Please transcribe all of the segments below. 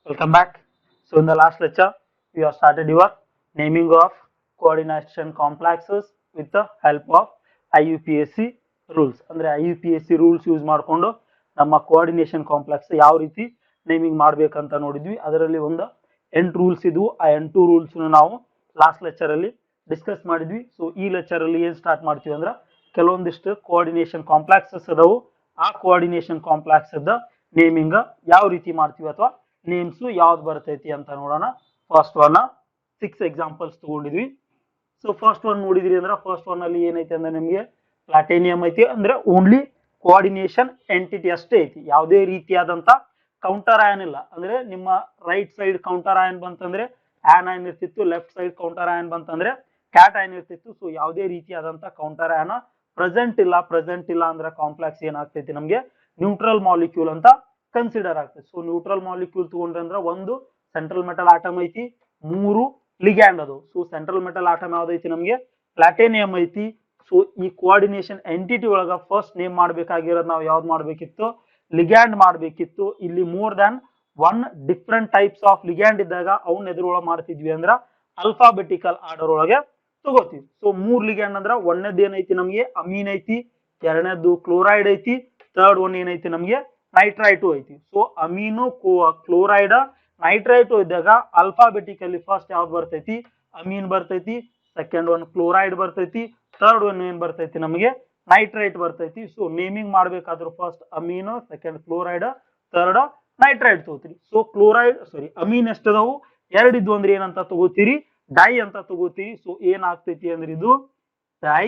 Welcome back. So in the last lecture, we have started your naming of coordination complexes with the help of IUPAC rules. ಅಂದ್ರೆ IUPAC rules use ಮಾಡಿಕೊಂಡು ನಮ್ಮ coordination complex ಯಾವ ರೀತಿ naming ಮಾಡಬೇಕಂತ ನೋಡಿದ್ವಿ. ಅದರಲ್ಲಿ ಒಂದು 8 ರೂಲ್ಸ್ ಇದ್ವು. ಆ 8 ರೂಲ್ಸ್ ನಾವು ಲಾಸ್ಟ್ ಲೆಕ್ಚರ್ ಅಲ್ಲಿ ಡಿಸ್ಕಸ್ ಮಾಡಿದ್ವಿ. ಸೊ ಈ ಲೆಕ್ಚರ್ ಅಲ್ಲಿ ಏನ್ ಸ್ಟಾರ್ಟ್ ಮಾಡ್ತೀವಿ ಅಂದ್ರೆ ಕೆಲವೊಂದಿಷ್ಟು ಕೋಆರ್ಡಿನೇಷನ್ ಕಾಂಪ್ಲೆಕ್ಸಸ್ ಅದಾವು. ಆ ಕೋಆರ್ಡಿನೇಷನ್ ಕಾಂಪ್ಲೆಕ್ಸ್ ನೇಮಿಂಗ್ ಯಾವ ರೀತಿ ಮಾಡ್ತೀವಿ ಅಥವಾ ನೇಮ್ಸ್ ಯಾವ್ದು ಬರ್ತೈತಿ ಅಂತ ನೋಡೋಣ. ಫಸ್ಟ್ ಒನ್ 6 ಎಕ್ಸಾಂಪಲ್ಸ್ ತಗೊಂಡಿದ್ವಿ. ಸೊ ಫಸ್ಟ್ ಒನ್ ನೋಡಿದ್ರಿ ಅಂದ್ರೆ ಫಸ್ಟ್ ಒನ್ ಅಲ್ಲಿ ಏನೈತಿ ಅಂದ್ರೆ ನಿಮಗೆ ಪ್ಲಾಟೇನಿಯಂ ಐತಿ. ಅಂದ್ರೆ ಓನ್ಲಿ ಕೋಆರ್ಡಿನೇಷನ್ ಎಂಟಿಟಿ ಅಷ್ಟೇ ಐತಿ, ಯಾವುದೇ ರೀತಿಯಾದಂತ ಕೌಂಟರ್ ಆಯನ್ ಇಲ್ಲ. ಅಂದ್ರೆ ನಿಮ್ಮ ರೈಟ್ ಸೈಡ್ ಕೌಂಟರ್ ಆಯನ್ ಬಂತಂದ್ರೆ ಆನ್ ಆಯನ್ ಇರ್ತಿತ್ತು, ಲೆಫ್ಟ್ ಸೈಡ್ ಕೌಂಟರ್ ಆಯನ್ ಬಂತಂದ್ರೆ ಕ್ಯಾಟ್ ಆಯನ್ ಇರ್ತಿತ್ತು. ಸೊ ಯಾವುದೇ ರೀತಿಯಾದಂತ ಕೌಂಟರ್ ಆಯನ್ ಪ್ರೆಸೆಂಟ್ ಇಲ್ಲ ಅಂದ್ರೆ ಕಾಂಪ್ಲೆಕ್ಸ್ ಏನಾಗ್ತೈತಿ ನಮಗೆ ನ್ಯೂಟ್ರಲ್ ಮಾಲಿಕ್ಯೂಲ್ ಅಂತ ಕನ್ಸಿಡರ್ ಆಗ್ತದೆ. ಸೊ ನ್ಯೂಟ್ರಲ್ ಮಾಲಿಕ್ಯೂಲ್ ತಗೊಂಡ್ರೆ ಅಂದ್ರೆ ಒಂದು ಸೆಂಟ್ರಲ್ ಮೆಟಲ್ ಆಟಮ್ ಐತಿ, 3 ಲಿಗ್ಯಾಂಡ್ ಅದು. ಸೊ ಸೆಂಟ್ರಲ್ ಮೆಟಲ್ ಆಟಮ್ ಯಾವ್ದೈತಿ ನಮಗೆ ಪ್ಲಾಟೇನಿಯಂ ಐತಿ. ಸೊ ಈ ಕೋಆರ್ಡಿನೇಷನ್ ಎಂಟಿಟಿ ಒಳಗ ಫಸ್ಟ್ ನೇಮ್ ಮಾಡ್ಬೇಕಾಗಿರೋದು ನಾವು ಯಾವ್ದು ಮಾಡ್ಬೇಕಿತ್ತು, ಲಿಗ್ಯಾಂಡ್ ಮಾಡ್ಬೇಕಿತ್ತು. ಇಲ್ಲಿ more than 1 different types of ligand ಇದ್ದಾಗ ಅವನ್ನ ಎದುರೊಳಗೆ ಮಾಡ್ತಿದ್ವಿ ಅಂದ್ರ ಅಲ್ಫಾಬೆಟಿಕಲ್ ಆರ್ಡರ್ ಒಳಗೆ ತಗೋತೀವಿ. ಸೊ 3 ಲಿಗ್ಯಾಂಡ್ ಅಂದ್ರ ಒಂದನೇದು ಏನೈತಿ ನಮಗೆ ಅಮೀನ್ ಐತಿ, ಎರಡನೇದು ಕ್ಲೋರೈಡ್ ಐತಿ, ಥರ್ಡ್ ಒನ್ ಏನೈತಿ ನಮಗೆ ನೈಟ್ರೈಟು ಐತಿ. ಸೊ ಅಮೀನು ಕ್ಲೋರೈಡ್ ನೈಟ್ರೈಟು ಇದ್ದಾಗ ಅಲ್ಫಾಬೆಟಿಕಲಿ ಫಸ್ಟ್ ಯಾವ್ದು ಬರ್ತೈತಿ, ಅಮೀನ್ ಬರ್ತೈತಿ, ಸೆಕೆಂಡ್ ಒನ್ ಕ್ಲೋರೈಡ್ ಬರ್ತೈತಿ, ಥರ್ಡ್ ಒನ್ ಏನ್ ಬರ್ತೈತಿ ನಮಗೆ ನೈಟ್ರೈಟ್ ಬರ್ತೈತಿ. ಸೊ ನೇಮಿಂಗ್ ಮಾಡ್ಬೇಕಾದ್ರೂ first amine, second chloride, third nitrite ತಗೋತೀರಿ. ಸೊ ಅಮೀನ್ ಎಷ್ಟದಾವು, 2 ಇದ್ವು ಅಂದ್ರೆ ಏನಂತ ತಗೋತೀರಿ, ಡೈ ಅಂತ ತಗೋತೀರಿ. ಸೊ ಏನಾಗ್ತೈತಿ ಅಂದ್ರೆ ಇದು ಡೈ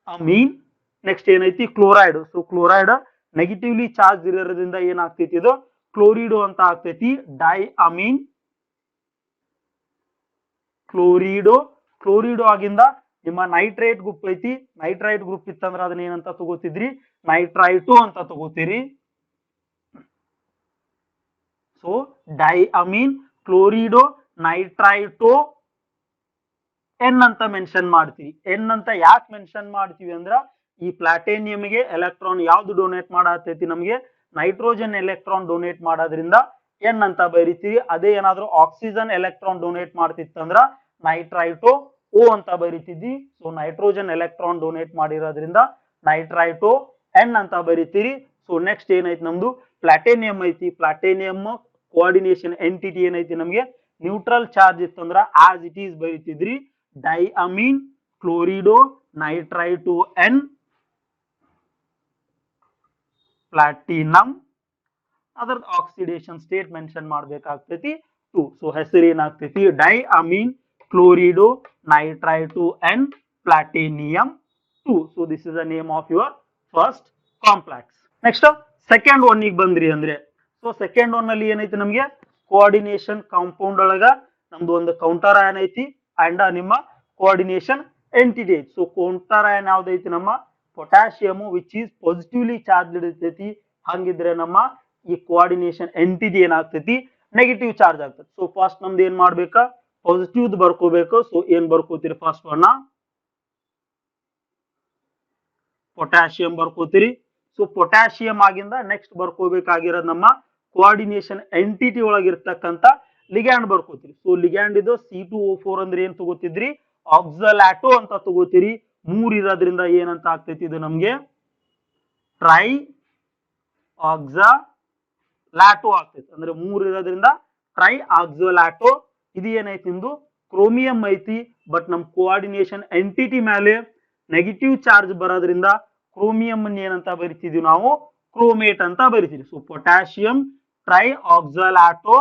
ಅಮೀನ್. ನೆಕ್ಸ್ಟ್ ಏನೈತಿ chloride. So chloride negatively charge ಇರೋದ್ರಿಂದ ಏನಾಗ್ತೈತಿ ಇದು ಕ್ಲೋರಿಡೋ ಅಂತ ಆಗ್ತೈತಿ. ಡೈ ಅಮೀನ್ ಕ್ಲೋರಿಡೋ ಆಗಿಂದ ನಿಮ್ಮ ನೈಟ್ರೈಟ್ ಗ್ರೂಪ್ ಐತಿ. ನೈಟ್ರೈಟ್ ಗ್ರೂಪ್ ಇತ್ತಂದ್ರೆ ಅದನ್ನ ಏನಂತ ತಗೋತಿದ್ರಿ, ನೈಟ್ರೈಟು ಅಂತ ತಗೋತೀರಿ. So dye amine chlorido nitrito N ಅಂತ ಮೆನ್ಷನ್ ಮಾಡ್ತೀವಿ. ಎನ್ ಅಂತ ಯಾಕೆ ಮೆನ್ಷನ್ ಮಾಡ್ತೀವಿ ಅಂದ್ರ ಈ ಪ್ಲಾಟೇನಿಯಂಗೆ ಎಲೆಕ್ಟ್ರಾನ್ ಯಾವ್ದು ಡೊನೇಟ್ ಮಾಡತೈತಿ, ನಮಗೆ ನೈಟ್ರೋಜನ್ ಎಲೆಕ್ಟ್ರಾನ್ ಡೊನೇಟ್ ಮಾಡೋದ್ರಿಂದ ಎನ್ ಅಂತ ಬರೀತೀವಿ. ಅದೇ ಏನಾದ್ರು ಆಕ್ಸಿಜನ್ ಎಲೆಕ್ಟ್ರಾನ್ ಡೊನೇಟ್ ಮಾಡ್ತಿತ್ತಂದ್ರ ನೈಟ್ರೈಟೋ ಓ ಅಂತ ಬರೀತಿದ್ವಿ. ಸೊ ನೈಟ್ರೋಜನ್ ಎಲೆಕ್ಟ್ರಾನ್ ಡೊನೇಟ್ ಮಾಡಿರೋದ್ರಿಂದ ನೈಟ್ರೈಟೋ ಎನ್ ಅಂತ ಬರೀತೀರಿ. ಸೊ ನೆಕ್ಸ್ಟ್ ಏನೈತಿ ನಮ್ದು ಪ್ಲಾಟೇನಿಯಂ ಐತಿ. ಪ್ಲಾಟೇನಿಯಂ ಕೋಆರ್ಡಿನೇಷನ್ ಎಂಟಿಟಿ ಏನೈತಿ ನಮಗೆ ನ್ಯೂಟ್ರಲ್ ಚಾರ್ಜ್ ಇತ್ತಂದ್ರ ಆಸ್ ಇಟ್ ಈಸ್ ಬರೀತಿದ್ರಿ di amine chlorido nitrite N platinum. ಅದರ ಆಕ್ಸಿಡೇಷನ್ ಸ್ಟೇಟ್ ಮೆನ್ಷನ್ ಮಾಡ್ಬೇಕಾಗ್ತೈತಿ 2. ಸೊ ಹೆಸರು ಏನಾಗ್ತೈತಿ di amine chlorido nitrite N platinum 2. So this is the name of your first complex. Next second one ಗೆ ಬಂದ್ರಿ ಅಂದ್ರೆ so second one ಅಲ್ಲಿ ಏನೈತಿ ನಮಗೆ ಕೋಆರ್ಡಿನೇಷನ್ ಕಾಂಪೌಂಡ್ ಒಳಗ ನಮ್ದು ಒಂದು ಕೌಂಟರ್ ಆಯನ್ ಐತಿ ಅಂಡ್ ನಿಮ್ಮ ಕೋಆರ್ಡಿನೇಷನ್ ಎಂಟಿಟಿ ಐತಿ. ಸೊ ಕೌಂಟರ್ ಆಯನ್ ಯಾವ್ದೈತಿ ನಮ್ಮ potassium which is positively charge ಇರ್ತೈತಿ. ಹಂಗಿದ್ರೆ ನಮ್ಮ ಈ ಕೋಆರ್ಡಿನೇಷನ್ ಎಂಟಿಟಿ ಏನಾಗ್ತೈತಿ ನೆಗೆಟಿವ್ ಚಾರ್ಜ್ ಆಗ್ತೈತಿ. ಸೊ ಫಸ್ಟ್ ನಮ್ದು ಏನ್ ಮಾಡ್ಬೇಕ, ಪಾಸಿಟಿವ್ ಬರ್ಕೋಬೇಕು. ಸೊ ಏನ್ ಬರ್ಕೋತೀರಿ, ಫಸ್ಟ್ ಒನ್ ಪೊಟ್ಯಾಷಿಯಂ ಬರ್ಕೋತೀರಿ. ಸೊ ಪೊಟ್ಯಾಷಿಯಂ ಆಗಿಂದ ನೆಕ್ಸ್ಟ್ ಬರ್ಕೋಬೇಕಾಗಿರೋದು ನಮ್ಮ ಕೋಆರ್ಡಿನೇಷನ್ ಎಂಟಿಟಿ ಒಳಗಿರ್ತಕ್ಕಂಥ ಲಿಗ್ಯಾಂಡ್ ಬರ್ಕೋತೀರಿ. ಸೊ ಲಿಗ್ಯಾಂಡ್ ಇದು C2O4 ಅಂದ್ರೆ ಏನ್ ತಗೋತಿದ್ರಿ, ಆಕ್ಸಲಾಟೋ ಅಂತ ತಗೋತೀರಿ. 3 ಇರೋದ್ರಿಂದ ಏನಂತ ಆಗ್ತೈತಿ ಇದು ನಮ್ಗೆ ಟ್ರೈ ಆಕ್ಸಲಾಟೋ ಆಗ್ತೈತಿ. ಅಂದ್ರೆ 3 ಇರೋದ್ರಿಂದ ಟ್ರೈ ಆಕ್ಸಲಾಟೋ. ಇದು ಏನೈತಿ ನಿಮ್ದು ಕ್ರೋಮಿಯಂ ಐತಿ. ಬಟ್ ನಮ್ ಕೋಆರ್ಡಿನೇಷನ್ ಎಂಟಿಟಿ ಮೇಲೆ ನೆಗೆಟಿವ್ ಚಾರ್ಜ್ ಬರೋದ್ರಿಂದ ಕ್ರೋಮಿಯಂ ಏನಂತ ಬರಿತಿದ್ವಿ ನಾವು ಕ್ರೋಮೇಟ್ ಅಂತ ಬರಿತೀವಿ. ಸೊ ಪೊಟ್ಯಾಷಿಯಂ ಟ್ರೈ ಆಕ್ಸಲಾಟೋ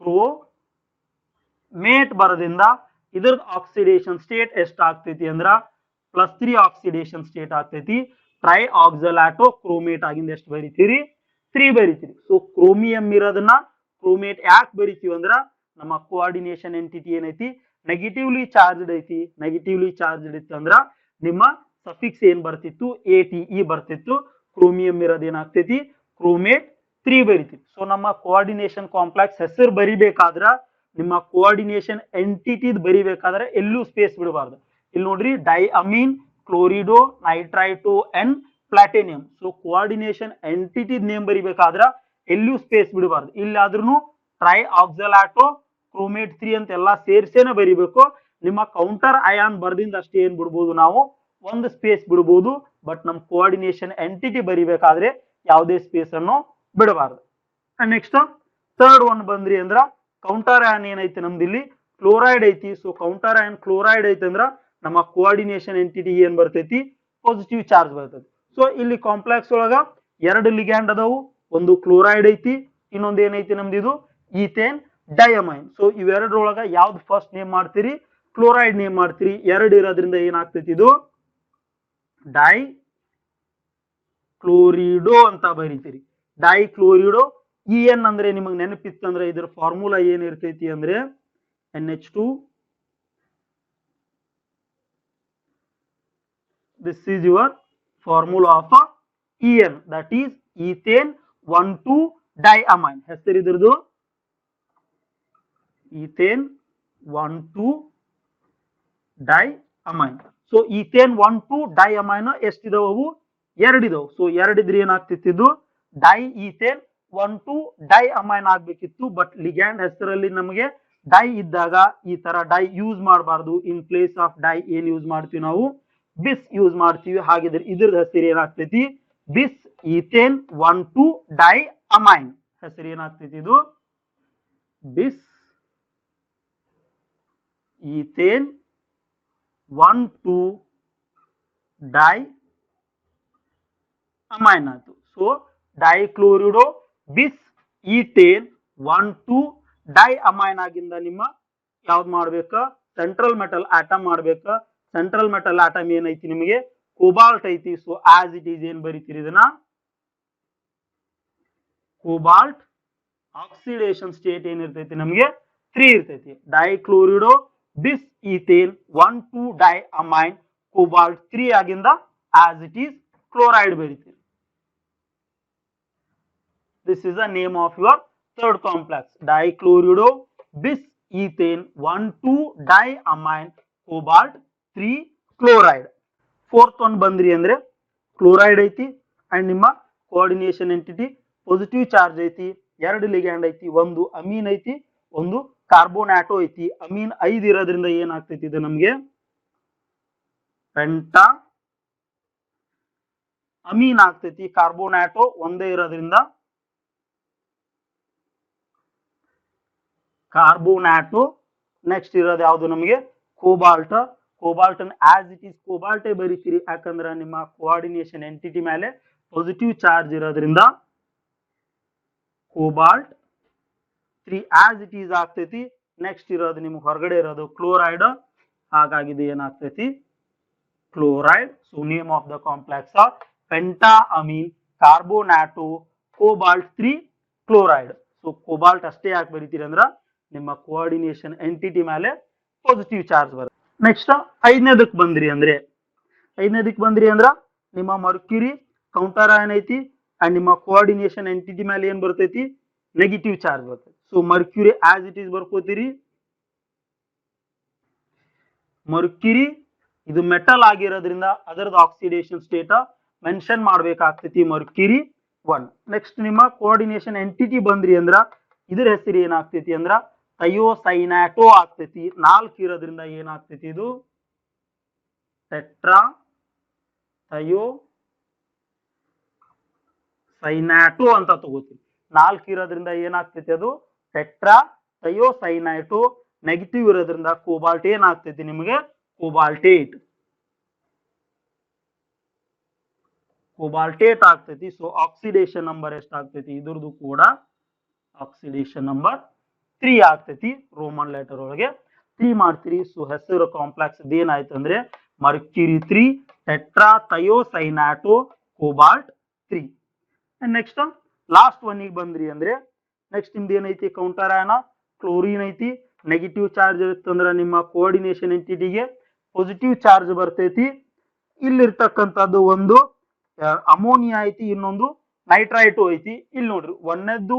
ಕ್ರೋಮೇಟ್ ಬರೋದ್ರಿಂದ ಇದ್ರ ಆಕ್ಸಿಡೇಷನ್ ಸ್ಟೇಟ್ ಎಷ್ಟು ಆಗ್ತೈತಿ ಅಂದ್ರ +3 ಆಕ್ಸಿಡೇಷನ್ ಸ್ಟೇಟ್ ಆಗ್ತೈತಿ. ಟ್ರೈ ಆಕ್ಸಲಾಟೋ ಕ್ರೋಮೇಟ್ ಆಗಿಂದ ಎಷ್ಟು ಬರಿತೀರಿ, 3 ಬರಿತೀರಿ. ಸೊ ಕ್ರೋಮಿಯಂ ಇರೋದನ್ನ ಕ್ರೋಮೇಟ್ ಯಾಕೆ ಬರಿತೀವಿ ಅಂದ್ರ ನಮ್ಮ ಕೋಆರ್ಡಿನೇಷನ್ ಎಂಟಿಟಿ ಏನೈತಿ ನೆಗೆಟಿವ್ಲಿ ಚಾರ್ಜ್ಡ್ ಐತಿ. ನೆಗೆಟಿವ್ಲಿ ಚಾರ್ಜ್ಡ್ ಇತ್ತು ಅಂದ್ರ ನಿಮ್ಮ ಸಫಿಕ್ಸ್ ಏನ್ ಬರ್ತಿತ್ತು ATE ಬರ್ತಿತ್ತು. ಕ್ರೋಮಿಯಂ ಇರೋದು ಏನಾಗ್ತೈತಿ ಕ್ರೋಮೇಟ್ 3 ಬರಿತೀವಿ. ಸೊ ನಮ್ಮ ಕೋಆರ್ಡಿನೇಷನ್ ಕಾಂಪ್ಲೆಕ್ಸ್ ಹೆಸರು ಬರಿಬೇಕಾದ್ರ ನಿಮ್ಮ ಕೋಆರ್ಡಿನೇಷನ್ ಎಂಟಿಟಿ ಬರಿಬೇಕಾದ್ರೆ ಎಲ್ಲೂ ಸ್ಪೇಸ್ ಬಿಡಬಾರ್ದು. ಇಲ್ಲಿ ನೋಡ್ರಿ di amine chlorido nitrito N platinum. So coordination entity name ಬರಿಬೇಕಾದ್ರ ಎಲ್ಲಿಯೂ ಸ್ಪೇಸ್ ಬಿಡಬಾರ್ದು. ಇಲ್ಲಾದ್ರೂ ಟ್ರೈ ಆಕ್ಸಲಾಟೋ ಕ್ರೋಮೇಟ್ 3 ಅಂತ ಎಲ್ಲಾ ಸೇರ್ಸೇನೆ ಬರಿಬೇಕು. ನಿಮ್ಮ ಕೌಂಟರ್ ಅಯಾನ್ ಬರ್ದಿಂದ ಅಷ್ಟೇ ಏನ್ ಬಿಡ್ಬೋದು, ನಾವು ಒಂದು ಸ್ಪೇಸ್ ಬಿಡಬಹುದು. ಬಟ್ ನಮ್ ಕೋಆರ್ಡಿನೇಷನ್ ಎಂಟಿಟಿ ಬರಿಬೇಕಾದ್ರೆ ಯಾವುದೇ ಸ್ಪೇಸ್ ಅನ್ನು ಬಿಡಬಾರ್ದು. ನೆಕ್ಸ್ಟ್ ಥರ್ಡ್ ಒನ್ ಬಂದ್ರಿ ಅಂದ್ರ ಕೌಂಟರ್ ಅಯಾನ್ ಏನೈತಿ ನಮ್ದು ಇಲ್ಲಿ ಕ್ಲೋರೈಡ್ ಐತಿ. ಸೊ ಕೌಂಟರ್ ಅಯಾನ್ ಕ್ಲೋರೈಡ್ ಐತಿ ಅಂದ್ರ ನಮ್ಮ ಕೋಆರ್ಡಿನೇಷನ್ ಎಂಟಿಟಿ ಏನ್ ಬರ್ತೈತಿ, ಪಾಸಿಟಿವ್ ಚಾರ್ಜ್ ಬರ್ತೈತಿ. ಸೊ ಇಲ್ಲಿ ಕಾಂಪ್ಲೆಕ್ಸ್ ಒಳಗ ಎರಡು ಲಿಗ್ಯಾಂಡ್ ಅದಾವು, ಒಂದು ಕ್ಲೋರೈಡ್ ಐತಿ, ಇನ್ನೊಂದು ಏನೈತಿ ನಮ್ದು ಇದು ಈಥೇನ್ ಡೈಅಮೈನ್. ಸೊ ಇವೆರಡರೊಳಗ ಯಾವ್ದು ಫಸ್ಟ್ ನೇಮ್ ಮಾಡ್ತೀರಿ, ಕ್ಲೋರೈಡ್ ನೇಮ್ ಮಾಡ್ತೀರಿ. ಎರಡು ಇರೋದ್ರಿಂದ ಏನಾಗ್ತೈತಿ, ಇದು ಡೈ ಕ್ಲೋರಿಡೋ ಅಂತ ಬರೀತೀರಿ. ಡೈ ಕ್ಲೋರಿಡೋ. EN ಅಂದ್ರೆ ನಿಮಗೆ ನೆನಪಿತ್ತಂದ್ರೆ ಇದ್ರ ಫಾರ್ಮುಲಾ ಏನಿರ್ತೈತಿ ಅಂದ್ರೆ NH2. This is your formula of EN, that is ethane 1,2 diamine. ಹೆಸರು ಇದ್ರದ್ದು ethane 1,2 diamine. So ethane 1,2 diamine ಎಷ್ಟಿದಾವು, ಎರಡಿದಾವು. ಸೊ ಎರಡಿದ್ರೆ ಏನಾಗ್ತಿತ್ತು, ಡೈ ಈಥೇನ್ 1,2 ಡೈಅಮೈನ್ ಆಗ್ಬೇಕಿತ್ತು. ಬಟ್ ಲಿಗ್ಯಾಂಡ್ ಹೆಸರಲ್ಲಿ ನಮಗೆ ಡೈ ಇದ್ದಾಗ ಈ ತರ ಡೈ ಯೂಸ್ ಮಾಡಬಾರ್ದು. ಇನ್ ಪ್ಲೇಸ್ ಆಫ್ ಡೈ ಏನ್ ಯೂಸ್ ಮಾಡ್ತೀವಿ ನಾವು, ಬಿಸ್ ಯೂಸ್ ಮಾಡ್ತೀವಿ. ಹಾಗಿದ್ರೆ ಇದ್ರ ಹೆಸರು ಏನಾಗ್ತೈತಿ, ಬಿಸ್ ಈಥೇನ್ 1,2 ಡೈಅಮೈನ್. ಹೆಸರು ಏನಾಗ್ತೈತಿ, ಇದು ಬಿಸ್ ಈಥೇನ್ 1,2 ಡೈಅಮೈನ್ ಆಯ್ತು. ಸೊ ಡೈಕ್ಲೋರಿಡೋ ಬಿಸ್ ಈಥೇನ್ 1,2 ಡೈಅಮೈನ್ ಆಗಿಂದ ನಿಮ್ಮ ಯಾವ್ದು ಮಾಡ್ಬೇಕ, ಸೆಂಟ್ರಲ್ ಮೆಟಲ್ ಆಟಮ್ ಮಾಡ್ಬೇಕ. ಸೆಂಟ್ರಲ್ ಮೆಟಲ್ ಆಟಮ್ ಏನೈತಿ ನಿಮಗೆ, ಕೋಬಾಲ್ಟ್ ಐತಿ. ಸೊ ಆಸ್ ಇಟ್ ಈಸ್ ಏನ್ ಬರೀತೀರಿ ಇದನ್ನ, ಕೋಬಾಲ್ಟ್ ಆಕ್ಸಿಡೇಷನ್ ಸ್ಟೇಟ್ ಏನಿರ್ತೈತಿ ನಮಗೆ 3 ಇರ್ತೈತಿ. ಡೈಕ್ಲೋರಿಡೋ ಬಿಸ್ ಈಥೇನ್ 1,2 ಡೈಅಮೈನ್ ಕೋಬಾಲ್ಟ್ 3 ಆಗಿಂದ ಆಸ್ ಇಟ್ ಈಸ್ ಕ್ಲೋರೈಡ್ ಬರೀತೀರಿ. This is the name of your third complex, dichlorido bis ethane 1,2 diamine cobalt 3 chloride. Fourth one ಬಂದ್ರಿ ಅಂದ್ರೆ ಕ್ಲೋರೈಡ್ ಐತಿ ಅಂಡ್ ನಿಮ್ಮ ಕೋಆರ್ಡಿನೇಷನ್ ಎಂಟಿಟಿ ಪಾಸಿಟಿವ್ ಚಾರ್ಜ್ ಐತಿ. ಎರಡು ಲಿಗ್ಯಾಂಡ್ ಐತಿ, ಒಂದು ಅಮೀನ್ ಐತಿ, ಒಂದು ಕಾರ್ಬೋನಾಟೋ ಐತಿ. ಅಮೀನ್ 5 ಇರೋದ್ರಿಂದ ಏನಾಗ್ತೈತಿ, ಇದು ನಮಗೆ ಪೆಂಟಾ ಅಮೀನ್ ಆಗ್ತೈತಿ. ಕಾರ್ಬೋನಾಟೋ ಒಂದೇ ಇರೋದ್ರಿಂದ ಕಾರ್ಬೋನಾಟೋ. ನೆಕ್ಸ್ಟ್ ಇರೋದು ಯಾವುದು ನಮಗೆ, ಕೋಬಾಲ್ಟ್. ಕೋಬಾಲ್ಟ್ ಅನ್ನು ಆಸ್ ಇಟ್ ಈಸ್ ಕೋಬಾಲ್ಟೇ ಬರೀತೀರಿ, ಯಾಕಂದ್ರೆ ನಿಮ್ಮ ಕೋಆರ್ಡಿನೇಷನ್ ಎಂಟಿಟಿ ಮೇಲೆ ಪಾಸಿಟಿವ್ ಚಾರ್ಜ್ ಇರೋದ್ರಿಂದ ಕೋಬಾಲ್ಟ್ 3 ಆಸ್ ಇಟ್ ಈಸ್ ಆಗ್ತೈತಿ. ನೆಕ್ಸ್ಟ್ ಇರೋದು ನಿಮ್ಗೆ ಹೊರಗಡೆ ಇರೋದು ಕ್ಲೋರೈಡ್, ಹಾಗಾಗಿ ಇದು ಏನಾಗ್ತೈತಿ, chloride. So name of the complex are penta amine carbonato cobalt 3 chloride. So cobalt ಅಷ್ಟೇ ಯಾಕೆ ಬರೀತೀರಿ ಅಂದ್ರ ನಿಮ್ಮ ಕೋಆರ್ಡಿನೇಷನ್ ಎಂಟಿಟಿ ಮೇಲೆ ಪಾಸಿಟಿವ್ ಚಾರ್ಜ್ ಬರುತ್ತೆ. ನೆಕ್ಸ್ಟ್ ಐದನೇದಕ್ಕೆ ಬಂದ್ರಿ ಅಂದ್ರ ನಿಮ್ಮ ಮರ್ಕ್ಯೂರಿ ಕೌಂಟರ್ ಅಯಾನ್ ಐತಿ ಅಂಡ್ ನಿಮ್ಮ ಕೋಆರ್ಡಿನೇಷನ್ ಎಂಟಿಟಿ ಮೇಲೆ ಏನ್ ಬರ್ತೈತಿ, ನೆಗೆಟಿವ್ ಚಾರ್ಜ್ ಬರ್ತೈತಿ. So mercury as it is ಬರ್ಕೋತೀರಿ. ಮರ್ಕ್ಯೂರಿ ಇದು ಮೆಟಲ್ ಆಗಿರೋದ್ರಿಂದ ಅದರದ್ದು ಆಕ್ಸಿಡೇಷನ್ ಸ್ಟೇಟ್ ಮೆನ್ಷನ್ ಮಾಡ್ಬೇಕಾಗ್ತೈತಿ, ಮರ್ಕ್ಯೂರಿ 1. ನೆಕ್ಸ್ಟ್ ನಿಮ್ಮ ಕೋಆರ್ಡಿನೇಷನ್ ಎಂಟಿಟಿ ಬಂದ್ರಿ ಅಂದ್ರ ಇದ್ರ ಹೆಸರು ಏನಾಗ್ತೈತಿ ಅಂದ್ರ ಥಯೋಸೈನಾಟೋ ಆಗ್ತೈತಿ. 4 ಇರೋದ್ರಿಂದ ಏನಾಗ್ತೈತಿ, ಇದು ಟೆಟ್ರಾ ಥಯೋಸೈನಾಟೋ ಅಂತ ತಗೋತೀವಿ. 4 ಇರೋದ್ರಿಂದ ಏನಾಗ್ತೈತಿ, ಅದು ಟೆಟ್ರಾ ಥಯೋಸೈನಾಟೋ. ನೆಗೆಟಿವ್ ಇರೋದ್ರಿಂದ ಕೋಬಾಲ್ಟ್ ಏನಾಗ್ತೈತಿ ನಿಮಗೆ, ಕೋಬಾಲ್ಟೇಟ್ ಆಗ್ತೈತಿ. ಸೊ ಆಕ್ಸಿಡೇಷನ್ ನಂಬರ್ ಎಷ್ಟಾಗ್ತೈತಿ, ಇದ್ರದ್ದು ಕೂಡ ಆಕ್ಸಿಡೇಷನ್ ನಂಬರ್ 3 ಆಗ್ತೈತಿ. ರೋಮನ್ ಲೆಟರ್ ಒಳಗೆ 3 ಮಾಡ್ತೀರಿ. ಸೊ ಹೆಸರು ಕಾಂಪ್ಲೆಕ್ಸ್ ಏನಾಯ್ತು ಅಂದ್ರೆ mercury 3 tetra thiocyanato cobalt 3. Next last ಒನ್ನಿಗೆ ಬಂದ್ರಿ ಅಂದ್ರೆ ನೆಕ್ಸ್ಟ್ ನಿಮ್ದು ಏನೈತಿ, ಕೌಂಟರ್ ಅಯಾನ ಕ್ಲೋರಿನ್ ಐತಿ. ನೆಗೆಟಿವ್ ಚಾರ್ಜ್ ಇರುತ್ತಂದ್ರೆ ನಿಮ್ಮ ಕೋಆರ್ಡಿನೇಷನ್ ಎಂಟಿಟಿಗೆ ಪಾಸಿಟಿವ್ ಚಾರ್ಜ್ ಬರ್ತೈತಿ. ಇಲ್ಲಿರ್ತಕ್ಕಂಥದ್ದು ಒಂದು ಅಮೋನಿಯಾ ಐತಿ, ಇನ್ನೊಂದು ನೈಟ್ರೈಟು ಐತಿ. ಇಲ್ಲಿ ನೋಡ್ರಿ ಒಂದನೇದ್ದು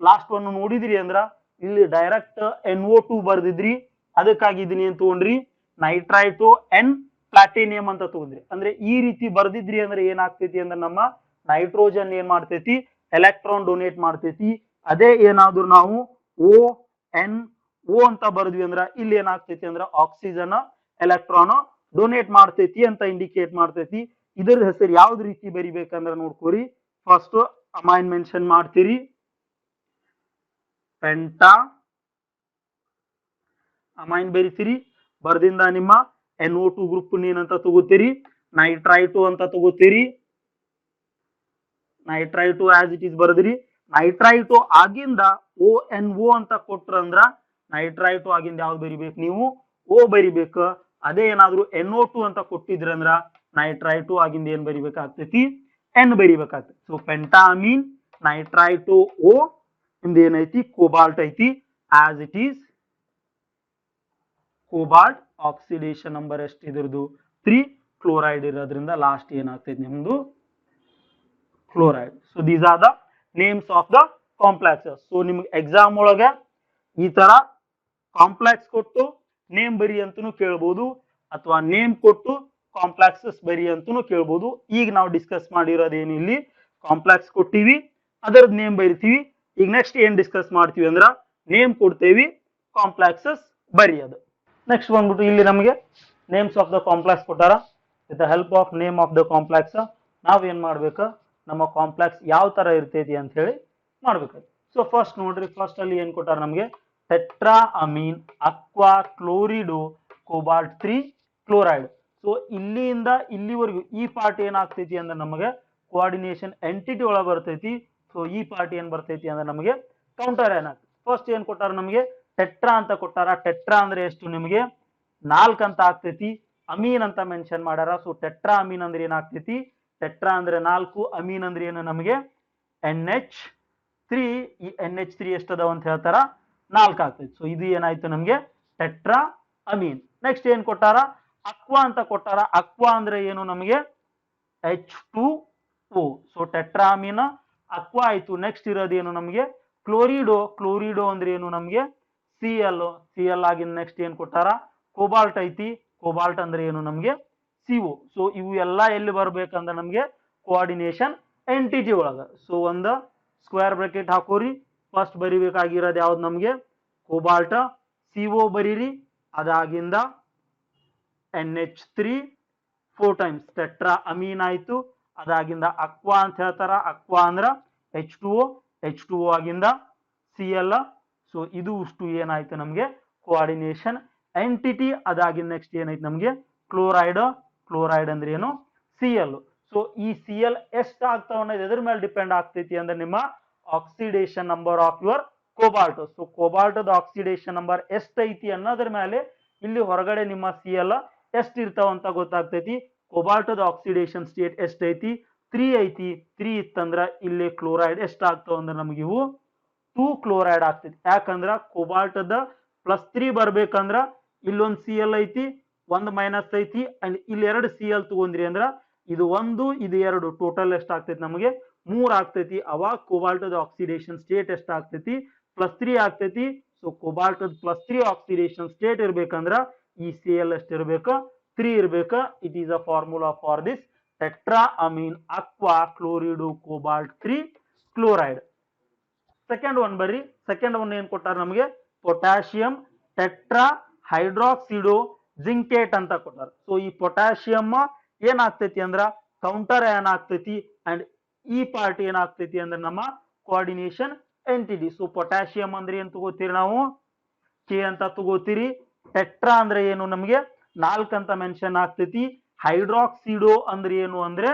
ಲಾಸ್ಟ್ ಒನ್ ನೋಡಿದ್ರಿ ಅಂದ್ರ ಇಲ್ಲಿ ಡೈರೆಕ್ಟ್ NO2 ಬರ್ದಿದ್ರಿ, ಅದಕ್ಕಾಗಿ ಇದನ್ನ ಏನ್ ತಗೊಂಡ್ರಿ, ನೈಟ್ರೈಟು N ಪ್ಲಾಟಿನಿಯಂ ಅಂತ ತಗೊಂಡ್ರಿ ಅಂದ್ರೆ ಈ ರೀತಿ ಬರ್ದಿದ್ರಿ ಅಂದ್ರೆ ಏನಾಗ್ತೈತಿ ಅಂದ್ರೆ ನಮ್ಮ ನೈಟ್ರೋಜನ್ ಏನ್ ಮಾಡ್ತೈತಿ ಎಲೆಕ್ಟ್ರಾನ್ ಡೊನೇಟ್ ಮಾಡ್ತೈತಿ. ಅದೇ ಏನಾದ್ರು ನಾವು ONO ಅಂತ ಬರ್ದ್ವಿ ಅಂದ್ರ ಇಲ್ಲಿ ಏನಾಗ್ತೈತಿ ಅಂದ್ರ ಆಕ್ಸಿಜನ್ ಎಲೆಕ್ಟ್ರಾನ್ ಡೊನೇಟ್ ಮಾಡ್ತೈತಿ ಅಂತ ಇಂಡಿಕೇಟ್ ಮಾಡ್ತೈತಿ. ಇದರ ಹೆಸರು ಯಾವ್ದು ರೀತಿ ಬರಿಬೇಕಂದ್ರ ನೋಡ್ಕೋರಿ. ಫಸ್ಟ್ ಅಮೈನ್ ಮೆನ್ಷನ್ ಮಾಡ್ತೀರಿ, ಪೆಂಟಾ ಅಮೈನ್ ಬರಿತೀರಿ, ಬರ್ದಿಂದ ನಿಮ್ಮ NO2 ಗ್ರೂಪ್ ಏನಂತ ತಗೋತೀರಿ, ನೈಟ್ರೈಟು ಅಂತ ತಗೋತೀರಿ. ನೈಟ್ರೈಟು ಆಸ್ ಇಟ್ ಈಸ್ ಬರ್ದಿರಿ. ನೈಟ್ರೈಟು ಆಗಿಂದ ONO ಅಂತ ಕೊಟ್ರಂದ್ರ ನೈಟ್ರೈಟು ಆಗಿಂದ ಯಾವ್ದು ಬರಿಬೇಕು ನೀವು O ಬರಿಬೇಕು. ಅದೇ ಏನಾದ್ರು NO2 ಅಂತ ಕೊಟ್ಟಿದ್ರಂದ್ರ ನೈಟ್ರೈಟು ಆಗಿಂದ ಏನ್ ಬರಿಬೇಕಾಗ್ತೈತಿ N ಬರಿಬೇಕಾಗ್ತೈತಿ. ಸೊ ಪೆಂಟಾಮೀನ್ ನೈಟ್ರೈಟು O ಇಂದ ಏನೈತಿ ಕೋಬಾಲ್ಟ್ ಐತಿ as it is cobalt. Oxidation number ಎಷ್ಟು ಇದ್ರದ್ದು 3. ಕ್ಲೋರೈಡ್ ಇರೋದ್ರಿಂದ ಲಾಸ್ಟ್ ಏನಾಗ್ತೈತಿ ನಿಮ್ದು chloride. So these are the names of the complexes. So ನಿಮ್ಗೆ ಎಕ್ಸಾಮ್ ಒಳಗೆ ಈ ತರ ಕಾಂಪ್ಲೆಕ್ಸ್ ಕೊಟ್ಟು ನೇಮ್ ಬರಿ ಅಂತನೂ ಕೇಳ್ಬೋದು ಅಥವಾ ನೇಮ್ ಕೊಟ್ಟು ಕಾಂಪ್ಲೆಕ್ಸಸ್ ಬರಿ ಅಂತನೂ ಕೇಳ್ಬೋದು. ಈಗ ನಾವು ಡಿಸ್ಕಸ್ ಮಾಡಿರೋದೇನು ಇಲ್ಲಿ ಕಾಂಪ್ಲೆಕ್ಸ್ ಕೊಟ್ಟಿವಿ ಅದರದ್ ನೇಮ್ ಬರಿತೀವಿ. ಈಗ ನೆಕ್ಸ್ಟ್ ಏನ್ ಡಿಸ್ಕಸ್ ಮಾಡ್ತೀವಿ ಅಂದ್ರ ನೇಮ್ ಕೊಡ್ತೇವಿ ಕಾಂಪ್ಲೆಕ್ಸಸ್ ಬರಿಯೋದು. ನೆಕ್ಸ್ಟ್ ಬಂದ್ಬಿಟ್ಟು ಇಲ್ಲಿ ನಮಗೆ ನೇಮ್ಸ್ ಆಫ್ ದ ಕಾಂಪ್ಲೆಕ್ಸ್ ಕೊಟ್ಟಾರ. With the help of name of the complex ನಾವ್ ಏನ್ ಮಾಡ್ಬೇಕು ನಮ್ಮ ಕಾಂಪ್ಲೆಕ್ಸ್ ಯಾವ ತರ ಇರ್ತೈತಿ ಅಂತ ಹೇಳಿ ಮಾಡ್ಬೇಕು. ಸೊ ಫಸ್ಟ್ ನೋಡ್ರಿ, ಫಸ್ಟ್ ಅಲ್ಲಿ ಏನ್ ಕೊಟ್ಟಾರ ನಮಗೆ tetra amine aqua chlorido cobalt 3 chloride. So ಇಲ್ಲಿಂದ ಇಲ್ಲಿವರೆಗೂ ಈ ಪಾರ್ಟ್ ಏನಾಗ್ತೈತಿ ಅಂದ್ರೆ ನಮಗೆ ಕೋಆರ್ಡಿನೇಷನ್ ಎಂಟಿಟಿ ಒಳಗೆ ಬರ್ತೈತಿ. ಸೊ ಈ ಪಾರ್ಟ್ ಏನ್ ಬರ್ತೈತಿ ಅಂದ್ರೆ ನಮಗೆ ಕೌಂಟರ್ ಏನಾಗ್ತೈತಿ. ಫಸ್ಟ್ ಏನ್ ಕೊಟ್ಟಾರ ನಮಗೆ ಟೆಟ್ರಾ ಅಂತ ಕೊಟ್ಟಾರ. ಟೆಟ್ರಾ ಅಂದ್ರೆ ಎಷ್ಟು ನಿಮಗೆ 4 ಅಂತ ಆಗ್ತೈತಿ. ಅಮೀನ್ ಅಂತ ಮೆನ್ಷನ್ ಮಾಡ್ಯಾರ. ಸೊ ಟೆಟ್ರಾ ಅಮೀನ್ ಅಂದ್ರೆ ಏನಾಗ್ತೈತಿ ಟೆಟ್ರಾ ಅಂದ್ರೆ 4, ಅಮೀನ್ ಅಂದ್ರೆ ಏನು ನಮಗೆ NH3. ಈ NH3 ಎಷ್ಟದಾವ ಅಂತ ಹೇಳ್ತಾರ 4 ಆಗ್ತೈತಿ. ಸೊ ಇದು ಏನಾಯ್ತು ನಮಗೆ ಟೆಟ್ರಾ ಅಮೀನ್. ನೆಕ್ಸ್ಟ್ ಏನ್ ಕೊಟ್ಟಾರ ಅಕ್ವಾ ಅಂತ ಕೊಟ್ಟಾರ. ಅಕ್ವಾ ಅಂದ್ರೆ ಏನು ನಮಗೆ H2O. So tetra amine aqua ಆಯ್ತು. ನೆಕ್ಸ್ಟ್ ಇರೋದೇನು ನಮಗೆ ಕ್ಲೋರಿಡೋ. ಕ್ಲೋರಿಡೋ ಅಂದ್ರೆ ಏನು ನಮಗೆ Cl ಆಗಿನ ನೆಕ್ಸ್ಟ್ ಏನ್ ಕೊಟ್ಟಾರ ಕೋಬಾಲ್ಟ್ ಐತಿ. ಕೋಬಾಲ್ಟ್ ಅಂದ್ರೆ ಏನು ನಮಗೆ CO. ಸೊ ಇವು ಎಲ್ಲ ಎಲ್ಲಿ ಬರ್ಬೇಕಂದ್ರೆ ನಮಗೆ ಕೋಆರ್ಡಿನೇಷನ್ ಎಂಟಿಟಿ ಒಳಗ. ಸೊ ಒಂದು ಸ್ಕ್ವೇರ್ ಬ್ರಾಕೆಟ್ ಹಾಕೋರಿ. ಫಸ್ಟ್ ಬರಿಬೇಕಾಗಿರೋದು ಯಾವ್ದು ನಮಗೆ ಕೋಬಾಲ್ಟ್ CO ಬರೀರಿ. ಅದಾಗಿಂದ NH3 4 ಟೈಮ್ಸ್ ಟೆಟ್ರಾ ಅಮೀನ್ ಆಯ್ತು. ಅದಾಗಿಂದ ಅಕ್ವಾ ಅಂತ ಹೇಳ್ತಾರ. ಅಕ್ವಾ ಅಂದ್ರ H2O ಆಗಿಂದ Cl. ಸೊ ಇದು ಇಷ್ಟು ಏನಾಯ್ತು ನಮಗೆ ಕೋಆರ್ಡಿನೇಷನ್ ಎಂಟಿಟಿ. ಅದಾಗಿಂದ ನೆಕ್ಸ್ಟ್ ಏನೈತಿ ನಮಗೆ ಕ್ಲೋರೈಡ್ ಅಂದ್ರೆ ಏನು Cl. ಸೊ ಈ Cl ಎಷ್ಟು ಆಗ್ತಾವ ಅನ್ನೋದು ಎದ್ರ ಮೇಲೆ ಡಿಪೆಂಡ್ ಆಗ್ತೈತಿ ಅಂದ್ರೆ ನಿಮ್ಮ oxidation number of your cobalt. So cobalt oxidation number ಎಷ್ಟೈತಿ ಅನ್ನೋದ್ರ ಮೇಲೆ ಇಲ್ಲಿ ಹೊರಗಡೆ ನಿಮ್ಮ Cl ಎಷ್ಟು ಇರ್ತಾವ ಅಂತ ಗೊತ್ತಾಗ್ತೈತಿ. ಕೋಬಾಲ್ಟ್ ಆಕ್ಸಿಡೇಷನ್ ಸ್ಟೇಟ್ ಎಷ್ಟೈತಿ 3 ಐತಿ. 3 ಇತ್ತಂದ್ರ ಇಲ್ಲಿ ಕ್ಲೋರೈಡ್ ಎಷ್ಟು ಆಗ್ತಾವ ಅಂದ್ರೆ ನಮಗೆ ಇವು 2 ಕ್ಲೋರೈಡ್ ಆಗ್ತೈತಿ. ಯಾಕಂದ್ರ ಕೋಬಾಲ್ಟ್ +3 ಬರ್ಬೇಕಂದ್ರ ಇಲ್ಲೊಂದು Cl ಐತಿ, ಒಂದು ಮೈನಸ್ ಐತಿ, ಅಂಡ್ ಇಲ್ಲಿ 2 Cl ತಗೊಂಡ್ರಿ ಅಂದ್ರ ಇದು 1 ಇದು 2 ಟೋಟಲ್ ಎಷ್ಟು ಆಗ್ತೈತಿ ನಮಗೆ 3 ಆಗ್ತೈತಿ. ಅವಾಗ ಕೋಬಾಲ್ಟ್ ಆಕ್ಸಿಡೇಷನ್ ಸ್ಟೇಟ್ ಎಷ್ಟು ಆಗ್ತೈತಿ +3 ಆಗ್ತೈತಿ. ಸೊ ಕೋಬಾಲ್ಟ್ +3 ಆಕ್ಸಿಡೇಷನ್ ಸ್ಟೇಟ್ ಇರ್ಬೇಕಂದ್ರ ಈ Cl ಎಷ್ಟು ಇರ್ಬೇಕು 3 ಇರ್ಬೇಕು. It is a formula for this tetra amine aqua chlorido cobalt 3 chloride. Second one ಬರ್ರಿ. ಸೆಕೆಂಡ್ ಒನ್ ಏನ್ ಕೊಟ್ಟಾರ ನಮಗೆ ಪೊಟ್ಯಾಷಿಯಂ ಟೆಟ್ರಾ ಹೈಡ್ರಾಕ್ಸಿಡೋ ಜಿಂಕೇಟ್ ಅಂತ ಕೊಟ್ಟಾರ. ಸೊ ಈ ಪೊಟ್ಯಾಷಿಯಂ ಏನಾಗ್ತೈತಿ ಅಂದ್ರ ಕೌಂಟರ್ ಏನಾಗ್ತೈತಿ ಅಂಡ್ ಈ ಪಾರ್ಟ್ ಏನಾಗ್ತೈತಿ ಅಂದ್ರೆ ನಮ್ಮ ಕೋಆರ್ಡಿನೇಷನ್ ಎಂಟಿಟಿ. ಸೊ ಪೊಟ್ಯಾಷಿಯಂ ಅಂದ್ರೆ ಏನ್ ತಗೋತೀರಿ ನಾವು K ಅಂತ ತಗೋತೀರಿ. ಟೆಟ್ರಾ ಅಂದ್ರೆ ಏನು ನಮಗೆ 4 ಅಂತ ಮೆನ್ಷನ್ ಆಗ್ತೈತಿ. ಹೈಡ್ರಾಕ್ಸಿಡೋ ಅಂದ್ರೆ ಏನು ಅಂದ್ರೆ